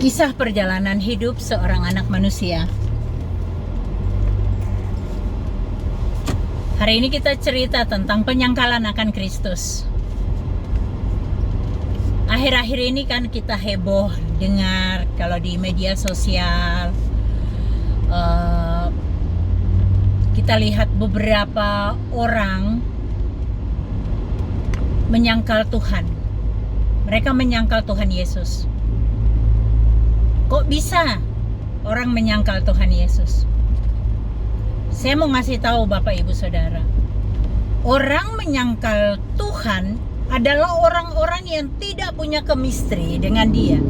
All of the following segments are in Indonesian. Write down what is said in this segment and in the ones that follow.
Kisah perjalanan hidup seorang anak manusia. Hari ini kita cerita tentang penyangkalan akan Kristus. Akhir-akhir ini kan kita heboh dengar kalau di media sosial, kita lihat beberapa orang menyangkal Tuhan. Mereka menyangkal Tuhan Yesus. Kok bisa orang menyangkal Tuhan Yesus? Saya mau ngasih tahu Bapak Ibu Saudara, orang menyangkal Tuhan adalah orang-orang yang tidak punya chemistry dengan Dia.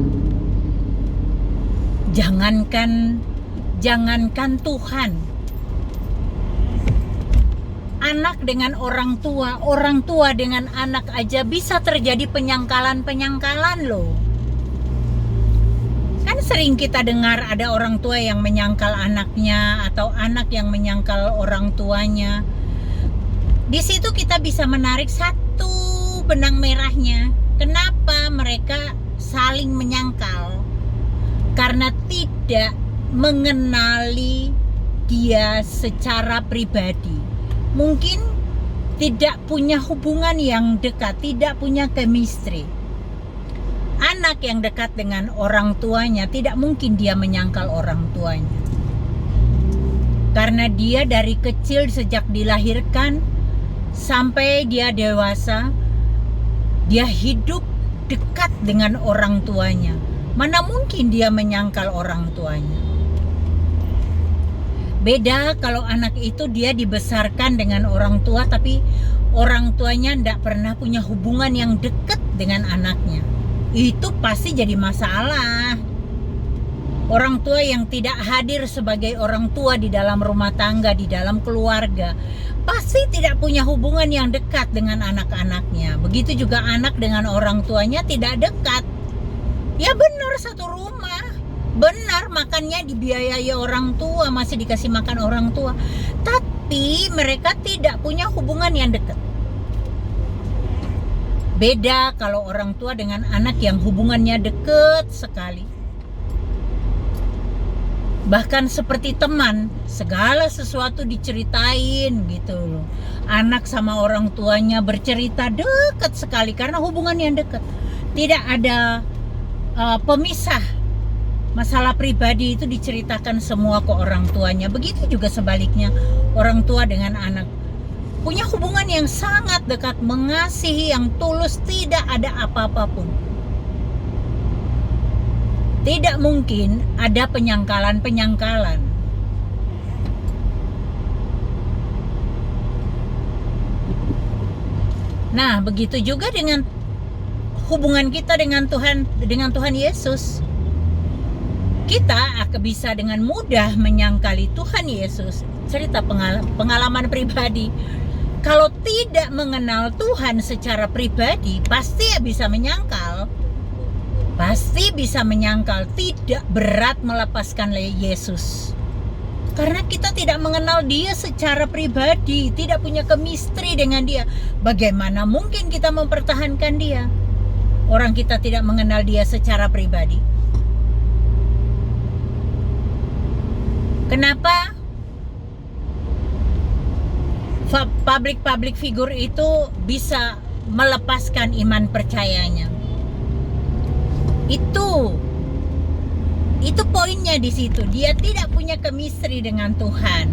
Jangankan Tuhan, anak dengan orang tua dengan anak aja bisa terjadi penyangkalan loh. Kan sering kita dengar ada orang tua yang menyangkal anaknya atau anak yang menyangkal orang tuanya. Di situ kita bisa menarik satu benang merahnya. Kenapa mereka saling menyangkal? Karena tidak mengenali Dia secara pribadi. Mungkin tidak punya hubungan yang dekat, tidak punya chemistry. Anak yang dekat dengan orang tuanya tidak mungkin dia menyangkal orang tuanya. Karena dia dari kecil sejak dilahirkan sampai dia dewasa, dia hidup dekat dengan orang tuanya. Mana mungkin dia menyangkal orang tuanya. Beda kalau anak itu dia dibesarkan dengan orang tua, tapi orang tuanya tidak pernah punya hubungan yang dekat dengan anaknya. Itu pasti jadi masalah. Orang tua yang tidak hadir sebagai orang tua di dalam rumah tangga, di dalam keluarga, pasti tidak punya hubungan yang dekat dengan anak-anaknya. Begitu juga anak dengan orang tuanya tidak dekat. Ya benar, satu rumah. Benar, makannya dibiayai orang tua, masih dikasih makan orang tua. Tapi mereka tidak punya hubungan yang dekat. Beda kalau orang tua dengan anak yang hubungannya dekat sekali. Bahkan seperti teman, segala sesuatu diceritain gitu loh. Anak sama orang tuanya bercerita dekat sekali karena hubungan yang dekat. Tidak ada pemisah. Masalah pribadi itu diceritakan semua ke orang tuanya. Begitu juga sebaliknya, orang tua dengan anak. Punya hubungan yang sangat dekat, mengasihi yang tulus, tidak ada apa-apapun. Tidak mungkin ada penyangkalan. Nah, begitu juga dengan hubungan kita dengan Tuhan Yesus. Kita akan bisa dengan mudah menyangkali Tuhan Yesus. Cerita pengalaman pribadi. Kalau tidak mengenal Tuhan secara pribadi, pasti bisa menyangkal. Pasti bisa menyangkal, tidak berat melepaskan Yesus. Karena kita tidak mengenal Dia secara pribadi, tidak punya chemistry dengan Dia. Bagaimana mungkin kita mempertahankan Dia? Orang kita tidak mengenal Dia secara pribadi. Kenapa? Public figure itu bisa melepaskan iman percayanya. Itu poinnya di situ. Dia tidak punya chemistry dengan Tuhan.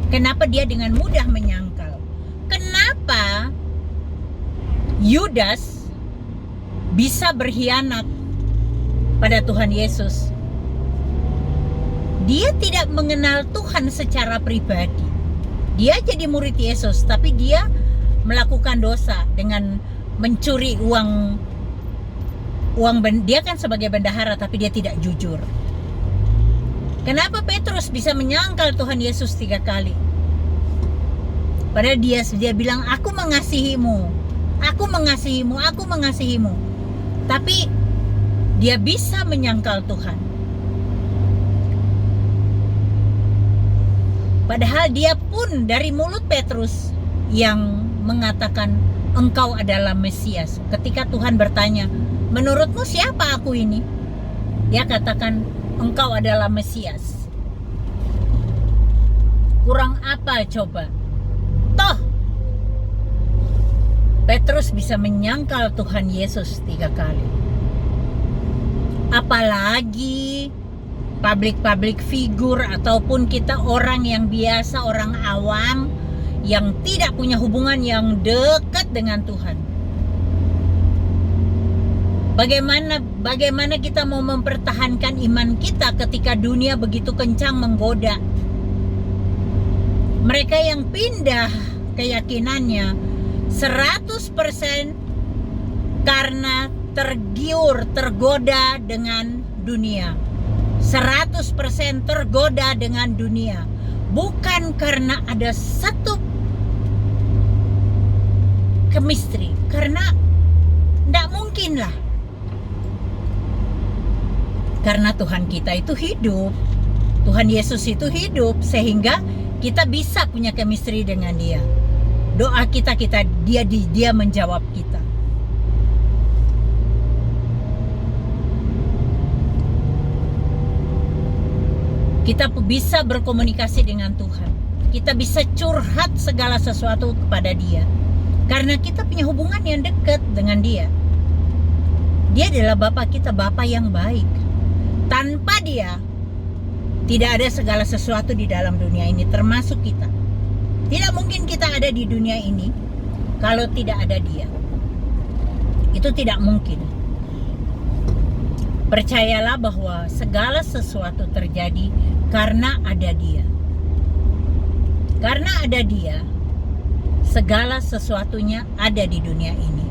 Kenapa dia dengan mudah menyangkal? Kenapa Yudas bisa berkhianat pada Tuhan Yesus? Dia tidak mengenal Tuhan secara pribadi. Dia jadi murid Yesus, tapi dia melakukan dosa dengan mencuri uang. Dia kan sebagai bendahara, tapi dia tidak jujur. Kenapa Petrus bisa menyangkal Tuhan Yesus 3 kali? Padahal dia bilang, aku mengasihimu. Tapi dia bisa menyangkal Tuhan. Padahal dia pun dari mulut Petrus yang mengatakan engkau adalah Mesias. Ketika Tuhan bertanya, menurutmu siapa aku ini? Dia katakan, engkau adalah Mesias. Kurang apa coba? Toh Petrus bisa menyangkal Tuhan Yesus 3 kali. Apalagi public figure ataupun kita orang yang biasa, orang awam yang tidak punya hubungan yang dekat dengan Tuhan. Bagaimana kita mau mempertahankan iman kita ketika dunia begitu kencang menggoda? Mereka yang pindah keyakinannya 100% karena tergoda dengan dunia. 100% tergoda dengan dunia. Bukan karena ada satu chemistry, karena tidak mungkin lah. Karena Tuhan kita itu hidup, Tuhan Yesus itu hidup, sehingga kita bisa punya chemistry dengan dia. Doa kita dia menjawab kita. Kita bisa berkomunikasi dengan Tuhan. Kita bisa curhat segala sesuatu kepada dia. Karena kita punya hubungan yang dekat dengan dia. Dia adalah Bapa kita, Bapa yang baik. Tanpa dia, tidak ada segala sesuatu di dalam dunia ini, termasuk kita. Tidak mungkin kita ada di dunia ini kalau tidak ada dia. Itu tidak mungkin. Percayalah bahwa segala sesuatu terjadi karena ada dia. Karena ada dia, segala sesuatunya ada di dunia ini.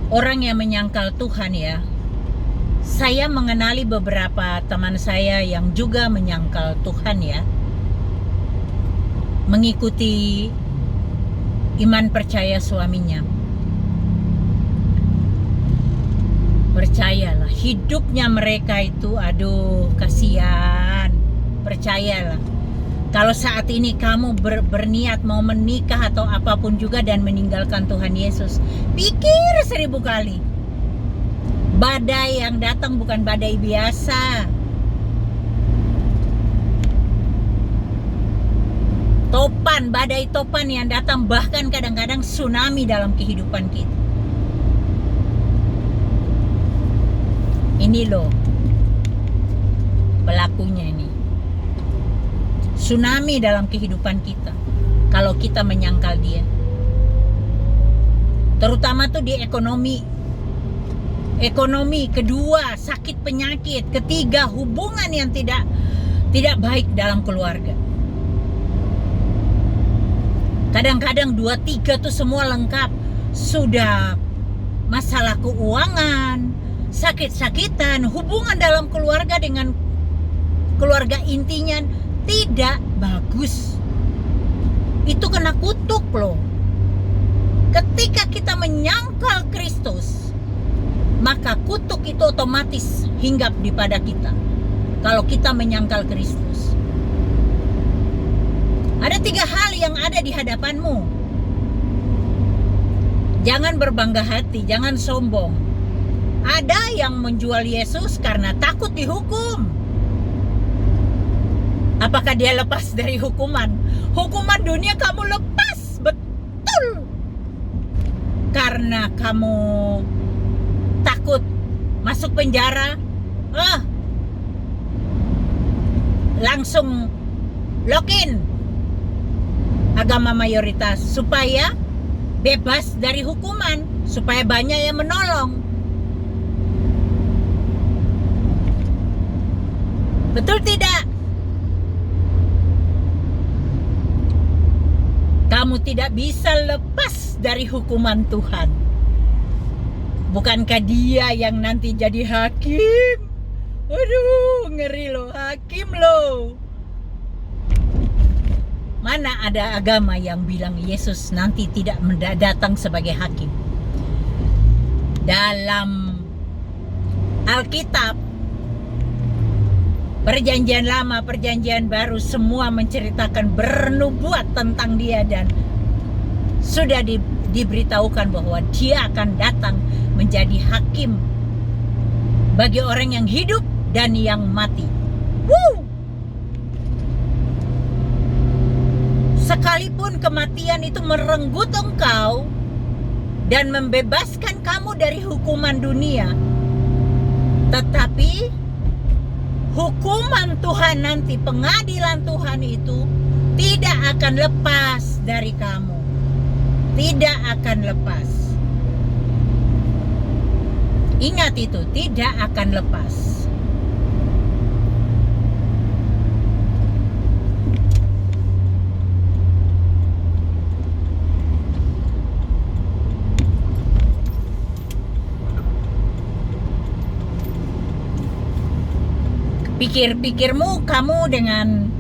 Orang yang menyangkal Tuhan ya, saya mengenali beberapa teman saya yang juga menyangkal Tuhan ya, mengikuti iman percaya suaminya. Percayalah, hidupnya mereka itu, aduh kasihan. Percayalah, kalau saat ini kamu berniat mau menikah atau apapun juga dan meninggalkan Tuhan Yesus, pikir 1000 kali. Badai yang datang bukan badai biasa. Badai topan yang datang, bahkan kadang-kadang tsunami dalam kehidupan kita. Ini loh pelakunya ini. Tsunami dalam kehidupan kita kalau kita menyangkal dia. Terutama tuh di ekonomi. Kedua, sakit penyakit, ketiga, hubungan yang tidak baik dalam keluarga. Kadang-kadang 2, 3 tuh semua lengkap. Sudah masalah keuangan, sakit-sakitan, hubungan dalam keluarga dengan keluarga intinya tidak bagus. Itu kena kutuk loh. Ketika kita menyangkal Kristus, maka kutuk itu otomatis hinggap di pada kita. Kalau kita menyangkal Kristus. Ada 3 hal yang ada di hadapanmu. Jangan berbangga hati, jangan sombong. Ada yang menjual Yesus karena takut dihukum. Apakah dia lepas dari hukuman? Hukuman dunia kamu lepas, betul. Karena kamu takut masuk penjara, langsung lock in agama mayoritas supaya bebas dari hukuman, supaya banyak yang menolong. Betul tidak? Kamu tidak bisa lepas dari hukuman Tuhan. Bukankah dia yang nanti jadi hakim? Waduh, ngeri loh, hakim loh. Mana ada agama yang bilang Yesus nanti tidak datang sebagai hakim? Dalam Alkitab, Perjanjian Lama, Perjanjian Baru, semua menceritakan, bernubuat tentang dia dan sudah diberitahukan bahwa dia akan datang menjadi hakim bagi orang yang hidup dan yang mati. Sekalipun kematian itu merenggut engkau dan membebaskan kamu dari hukuman dunia, tetapi hukuman Tuhan nanti, pengadilan Tuhan itu tidak akan lepas dari kamu. Tidak akan lepas. Ingat itu, tidak akan lepas. Pikir-pikirmu kamu dengan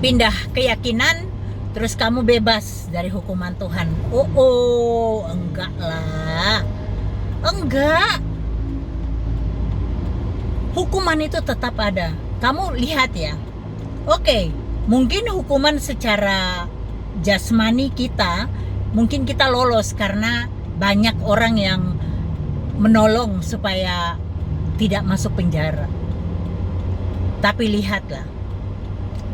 pindah keyakinan, terus kamu bebas dari hukuman Tuhan. Enggak lah. Enggak. Hukuman itu tetap ada. Kamu lihat ya. Oke, mungkin hukuman secara jasmani kita, mungkin kita lolos karena banyak orang yang menolong supaya tidak masuk penjara. Tapi lihatlah,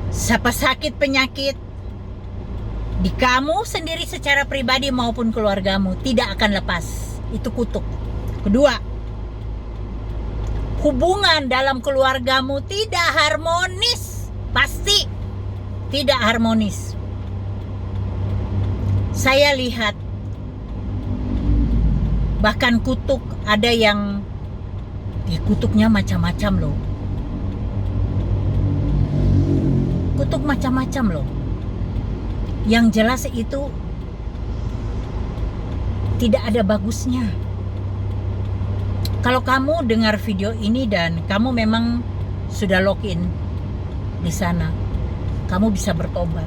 siapa sakit penyakit di kamu sendiri secara pribadi maupun keluargamu tidak akan lepas. Itu kutuk. Kedua, hubungan dalam keluargamu tidak harmonis. Pasti tidak harmonis. Saya lihat bahkan kutuk ada yang kutuknya macam-macam loh. Kutuk macam-macam loh. Yang jelas itu tidak ada bagusnya. Kalau kamu dengar video ini dan kamu memang sudah login di sana, kamu bisa bertobat.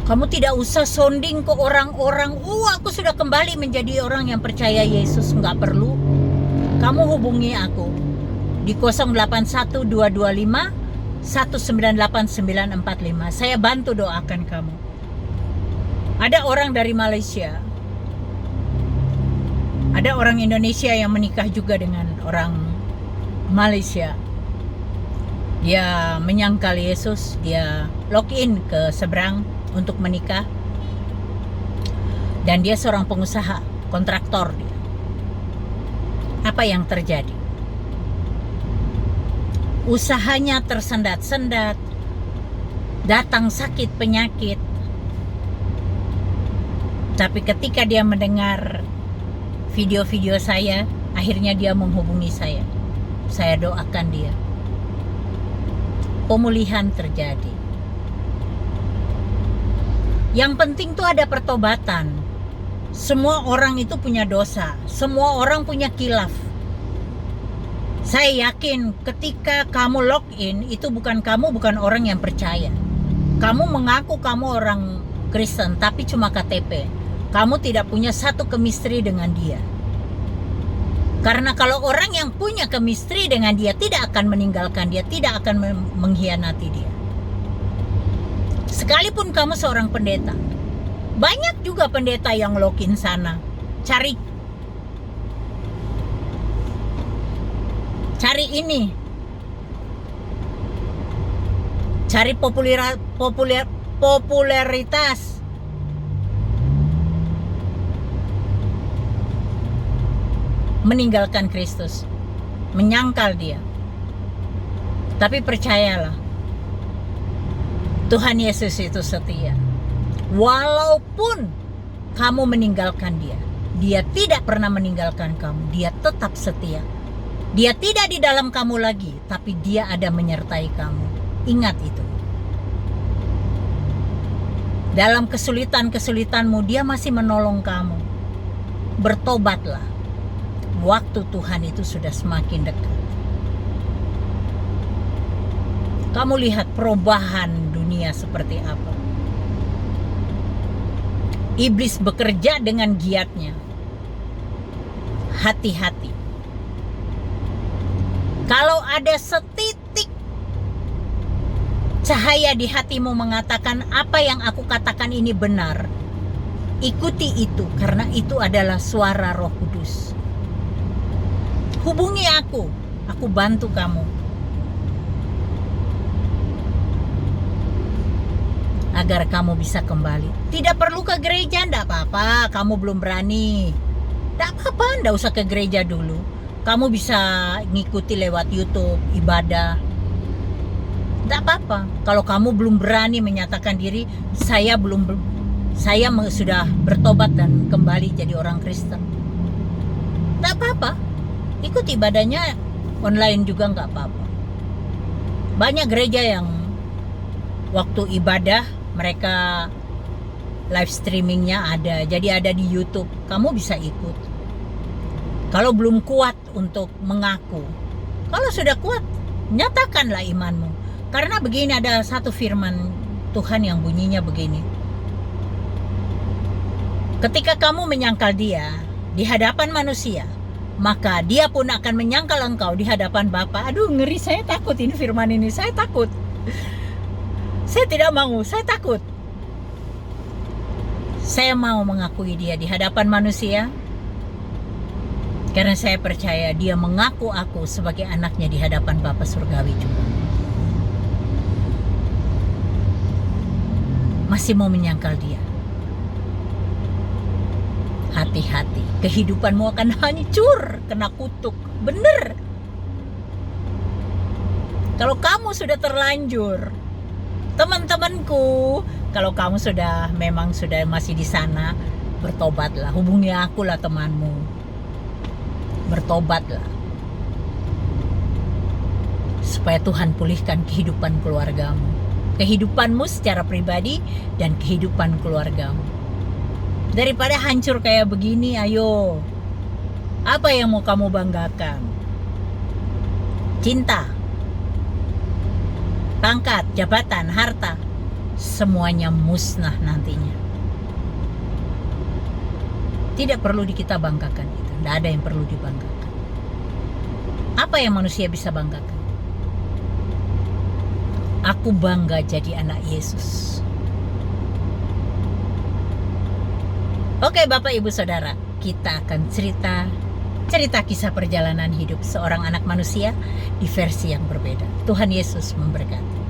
Kamu tidak usah sounding ke orang-orang, aku sudah kembali menjadi orang yang percaya Yesus. Nggak perlu. Kamu hubungi aku di 081225 198 945. Saya bantu doakan kamu. Ada orang dari Malaysia, ada orang Indonesia yang menikah juga dengan orang Malaysia. Dia menyangkal Yesus, dia login ke seberang untuk menikah, dan dia seorang pengusaha, kontraktor dia. Apa yang terjadi? Usahanya tersendat-sendat, datang sakit penyakit. Tapi ketika dia mendengar video-video saya, akhirnya dia menghubungi saya. Saya doakan dia. Pemulihan terjadi. Yang penting tuh ada pertobatan. Semua orang itu punya dosa. Semua orang punya kilaf. Saya yakin ketika kamu login, itu bukan orang yang percaya. Kamu mengaku kamu orang Kristen, tapi cuma KTP. Kamu tidak punya satu chemistry dengan dia. Karena kalau orang yang punya chemistry dengan dia tidak akan meninggalkan dia, tidak akan mengkhianati dia. Sekalipun kamu seorang pendeta, banyak juga pendeta yang login sana, cari ini, cari popularitas. Meninggalkan Kristus, menyangkal dia. Tapi percayalah, Tuhan Yesus itu setia. Walaupun kamu meninggalkan dia, dia tidak pernah meninggalkan kamu. Dia tetap setia. Dia tidak di dalam kamu lagi, tapi dia ada menyertai kamu. Ingat itu. Dalam kesulitan-kesulitanmu, dia masih menolong kamu. Bertobatlah. Waktu Tuhan itu sudah semakin dekat. Kamu lihat perubahan dunia seperti apa. Iblis bekerja dengan giatnya. Hati-hati. Kalau ada setitik cahaya di hatimu mengatakan apa yang aku katakan ini benar, ikuti itu, karena itu adalah suara Roh Kudus. Hubungi aku bantu kamu agar kamu bisa kembali. Tidak perlu ke gereja, enggak apa-apa. Kamu belum berani, enggak apa-apa, enggak usah ke gereja dulu. Kamu bisa ngikuti lewat YouTube ibadah, enggak apa-apa. Kalau kamu belum berani menyatakan diri, saya sudah bertobat dan kembali jadi orang Kristen, enggak apa-apa. Ikut ibadahnya online juga enggak apa-apa. Banyak gereja yang waktu ibadah mereka live streamingnya ada, jadi ada di YouTube. Kamu bisa ikut. Kalau belum kuat untuk mengaku, kalau sudah kuat, nyatakanlah imanmu. Karena begini, ada satu firman Tuhan yang bunyinya begini. Ketika kamu menyangkal dia di hadapan manusia, maka dia pun akan menyangkal engkau di hadapan Bapa. Aduh, ngeri, saya takut ini firman ini, saya takut. Saya tidak mau, saya takut. Saya mau mengakui dia di hadapan manusia, karena saya percaya dia mengaku aku sebagai anaknya di hadapan Bapa Surgawi juga. Masih mau menyangkal dia? Hati-hati, kehidupanmu akan hancur, kena kutuk. Bener. Kalau kamu sudah terlanjur, teman-temanku, kalau kamu memang sudah masih di sana, bertobatlah. Hubungi aku lah, temanmu. Bertobatlah. Supaya Tuhan pulihkan kehidupan keluargamu. Kehidupanmu secara pribadi dan kehidupan keluargamu. Daripada hancur kayak begini, ayo. Apa yang mau kamu banggakan? Cinta, pangkat, jabatan, harta, semuanya musnah nantinya. Tidak perlu kita banggakan itu. Tidak ada yang perlu dibanggakan. Apa yang manusia bisa banggakan? Aku bangga jadi anak Yesus. Oke, Bapak Ibu Saudara, kita akan cerita kisah perjalanan hidup seorang anak manusia di versi yang berbeda. Tuhan Yesus memberkati.